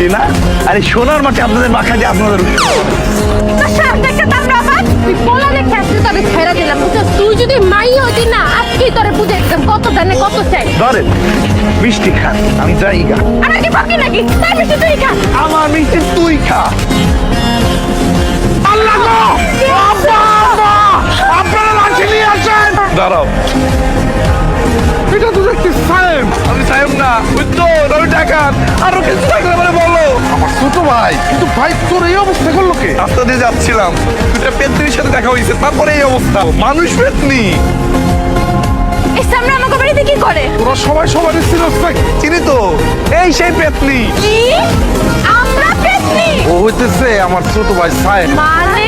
মাটি না, আরে সোনার মাটি আপনাদের মাখা দিয়ে আপনাদের তুই যদি মাই হতি না আজকেই তোরে বুঝে একদম কত দানে কত চাই ধরেন মিষ্টি খান, আমি যাই গা। আর কি বাকি নাকি তাই বেশি তুই খা আমার মিষ্টি তুই খা। আল্লাহ গো! আব্বা! আব্বা! আপনারা লাঠি নিয়ে আসেন। দাঁড়াও, এটা তো দেখছি সাহেব। আমি সাহেব না, বুঝতো আমি ডাকাত। আরো কিছু থাকলে মানে বলো। আমার ছোট ভাই, কিন্তু ভাই তোর এই অবস্থা করলো কে? রাস্তা দিয়ে যাচ্ছিলাম, দুটা পেতনির সাথে দেখা হয়েছে, তারপরে এই অবস্থা। মানুষ পেতনি। এই সামনে আমাকে বাড়িতে কি করে? তোরা সবাই সবারই চিনস না? চিনি তো, এই সেই পেতনি। কি আমরা পেতনি? ও হইতেছে আমার ছোট ভাই সাহেব। মানে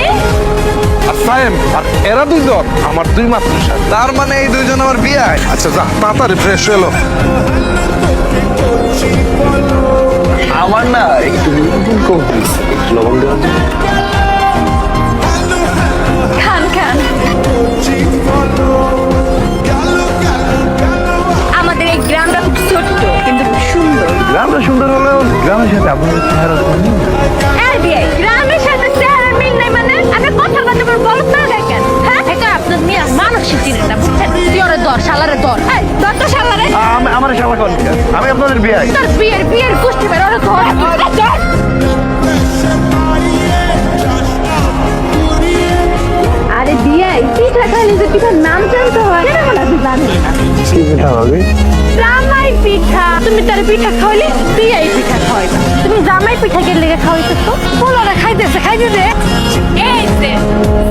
আর সাহেব আর এরা দুইজন আমার দুই মাত্র সাথে। তার মানে এই দুইজন আমার বিয়ে। আচ্ছা যা তাড়াতাড়ি ফ্রেশ হলো। আমার না একটু লবণ দেওয়া যায়? খান খান। আমাদের এই গ্রামটা খুব ছোট্ট কিন্তু খুব সুন্দর। গ্রামটা সুন্দর হলেও গ্রামের সাথে আপনার চেহারা এই বিয়ে গ্রামের সাথে চেহারার মিল নাই মানে আমরা কথা বলতে পারবো বলত না দেখেন। হ্যাঁ এটা আপনার মেয়ে মানসিক চিনেন না বুঝছেন? তুই ওরে দর শালারে দর। এই দর তো শালারে। আমার শালা কোন? আমি আপনাদের বিয়ে। তোর বিয়ের গোষ্ঠী বের ওরে ধর। আরে বিয়ে পিঠা খাইলে যে পিঠার নাম জানতে হয় কেন বলা তুই জানিস না? কি পিঠা হবে? জামাই পিঠা। তুমি তার পিঠা খাওয়াইলে বিয়াই পিঠা খাওয়াইবা। তুমি জামাই পিঠা কে লেগে খাওয়াইছো তো? পোলারা খাইতেছে এই যে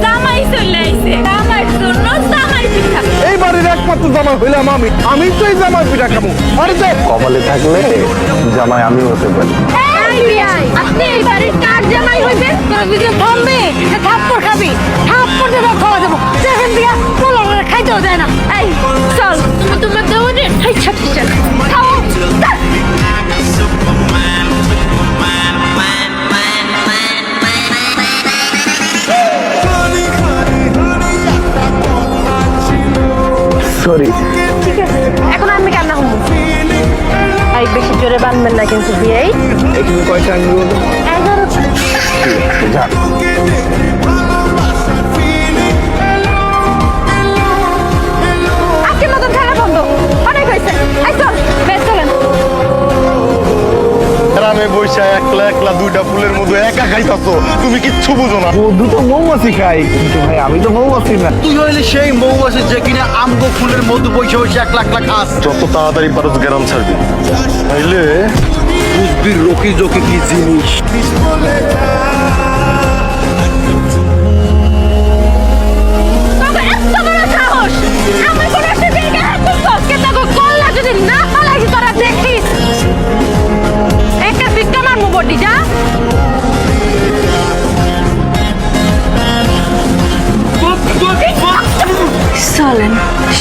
জামাই চলে আইছে আমার জন্য জামাই পিঠা। এই বাড়ির একমাত্র জামাই হইলাম আমি। আমি তো এই জামাই পিঠা খাবো। আরে যে কপালে থাকলে জামাই আমি হতে পারি। এই বিয়াই আপনি এই বাড়ির কার জামাই হইবেন? তোর ভিডিও থামবে না থাপ্পড় খাবি। থাপ্পড় দেবো খাওয়া দেবো। দেখেন বিয়া পোলারা খাইতেও দেয় না। এই চল তুমি তোমার দেওয়ারে খাই ছাড়তে চাও। খাও সরি। ঠিক আছে এখন আমি কান্না হবো। এই বেশি জোরে বাঁধবেন না কিন্তু বিয়েই। এখানে কয়টা আঙ্গুল বলো? 11টা। যা। আজকের মতন খেলা বন্ধ। অনেক হয়েছে। এই চল বেশ চলেন। গ্রামে বৈশা একলা একলা দুইটা ফুলের মধ্যে একা খাইতাছো, তুমি কিচ্ছু বুঝো না। ও দুটো মৌমাছি খাই, কিন্তু ভাই আমি তো মৌমাছি না। তুই হইলে সেই মৌমাছি যে কিনা আমগো ফুলের মধু বসে বসে এক লাখ লাখ খাস। যত তাড়াতাড়ি পারো গ্রাম ছাড়বি, তাইলে বুঝবি রকি জকি কি জিনিস। বাবা এত বড় সাহস! আমার কোনো একটা জায়গায় হাত দিস কে তাকে কল্লা যদি না পালাইছি তোরা দেখিস। একটা ভিক্ষা মারমু বডি যা। চলেন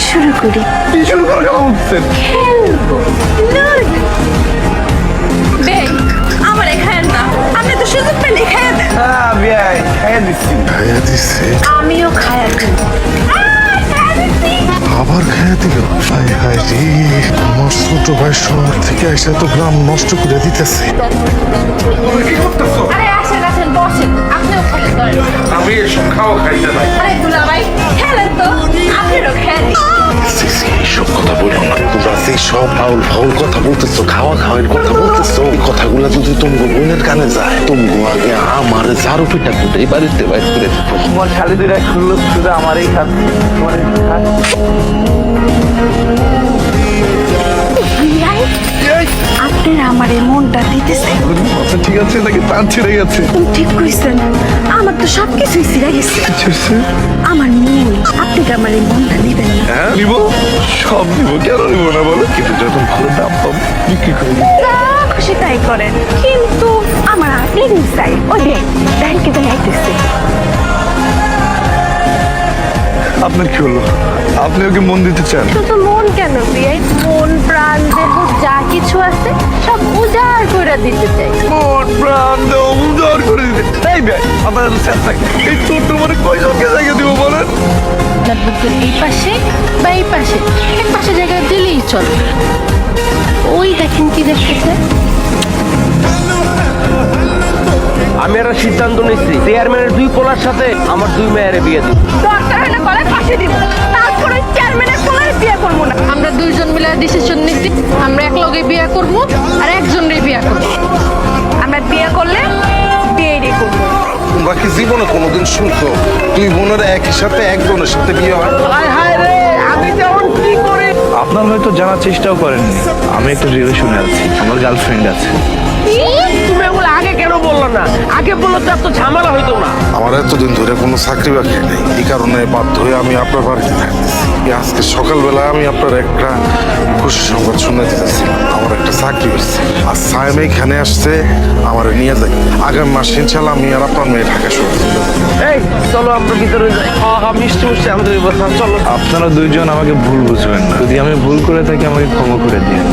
শুরু করি। কি শুরু করে কেমন উঠছেন? খেলবো বেই আমার এখানে না আপনি তো সুযোগ পেলে খাইয়া দেন। হ্যাঁ বিয়াই খাইয়া দিচ্ছি। খাইয়া দিচ্ছে? আমিও খাইয়া দেব। আবার খেয়ে দিল। হায় হায় রে, আমার ছোট ভাই শহর থেকে এসে তো গ্রাম নষ্ট করে দিতেছে। কি করতেছো? আরে আসেন আসেন বসেন আপনিও খেলেন ধরেন। আমি এসব খাওয়া খাইতে নাই। আরে দুলাভাই খেলেন তো আপনিও খেলেন। এইসব কথা বলো না, তোমরা যে সব ফাউল ফাউল কথা বলতেছো, খাওয়া খাওয়ার কথা বলতেছো, এই কথাগুলো যদি তুমি বোনের কানে যায়, তুমি আগে আমার ঝাড়ু পিঠা করে এই বাড়িতে বাইর করে দেবো। তোমার শালি দুইটা খুললো শুধু আমারই খাত। তোমার আপনার আমার এই মনটা দিতেছে। আচ্ছা ঠিক আছে, নাকি তার ছিঁড়ে গেছে? তুমি ঠিক কইছেন আমার তো সবকিছুই ছিঁড়ে গেছে। আমার মন আপনি কি আমার এই মনটা নিবেন না? হ্যাঁ নিব, সব নিব, কেন নিব না বলো? কিন্তু যখন ভালো দাম পাবো বিক্রি করবো। যা খুশি তাই করেন কিন্তু আমার আপনি চাই। ওই ব্যাংকে তো আইতেছে। আপনার কি হলো? আপনি ওকে মন দিতে চান? শুধু মন কেন বিয়ে মন প্রাণ দেহ যা কিছু আছে সব উজাড় করে দিতে চাই। মন প্রাণ দেও উজাড় করে দিতে। এই ভাই আপনার চেষ্টা, এই ছোট্ট মানে কয়জনকে জায়গা দিব বলেন? আপনার বুকের এই পাশে বা এই পাশে এক পাশে জায়গায় দিলেই চলে। ওই দেখেন কি দেখতেছে আমি একটা সিদ্ধান্ত নিচ্ছি, চেয়ারম্যানের 2 পোলার সাথে আমার 2 মেয়ের বিয়ে দিব। দরকার হলে গলায় ফাঁসি দিব, তারপরে চেয়ারম্যানের কোলারে বিয়ে করবো না। আমরা দুইজন মিলে ডিসিশন নিচ্ছি, আমরা এক লগে বিয়ে করবো আর একজনেরই বিয়ে করবো। আমরা বিয়ে করলে বিয়েই করবো। তোমরা কি জীবনে কোনোদিন শুনছো 2 বোনের একই সাথে একজনের সাথে বিয়ে হয়? হায় হায় রে, আমি যেমন কি করি। আপনার হয়তো জানার চেষ্টাও করেননি, আমি একটা রিলেশনে আছি, আমার গার্লফ্রেন্ড আছে। তুমি এগুলো আগে কেন বললো না? আগে বললো তো এত ঝামেলা হইতো না। আমার এতদিন ধরে কোনো চাকরি বাকরি নেই, এই কারণে বাধ্য হয়ে আমি আপনার বাড়িতে থাকতেছি। এই আজকে সকালবেলা আমি আপনার একটা খুশি সংবাদ শুনে দিতেছি, আমার একটা চাকরি হয়েছে। আর সাইম এখানে আসছে আমার নিয়ে যাই। আগামী মাসে ইনশাল্লাহ আমি আর আপনার মেয়ে ঢাকা শহরে চলে যাবো। এই চলো আমরা ভিতরে যাই, মিষ্টি মিষ্টি আমাদের ব্যবস্থা। চলো। আপনারা দুইজন আমাকে ভুল বুঝবেন না, যদি আমি ভুল করে থাকি আমাকে ক্ষমা করে দিন।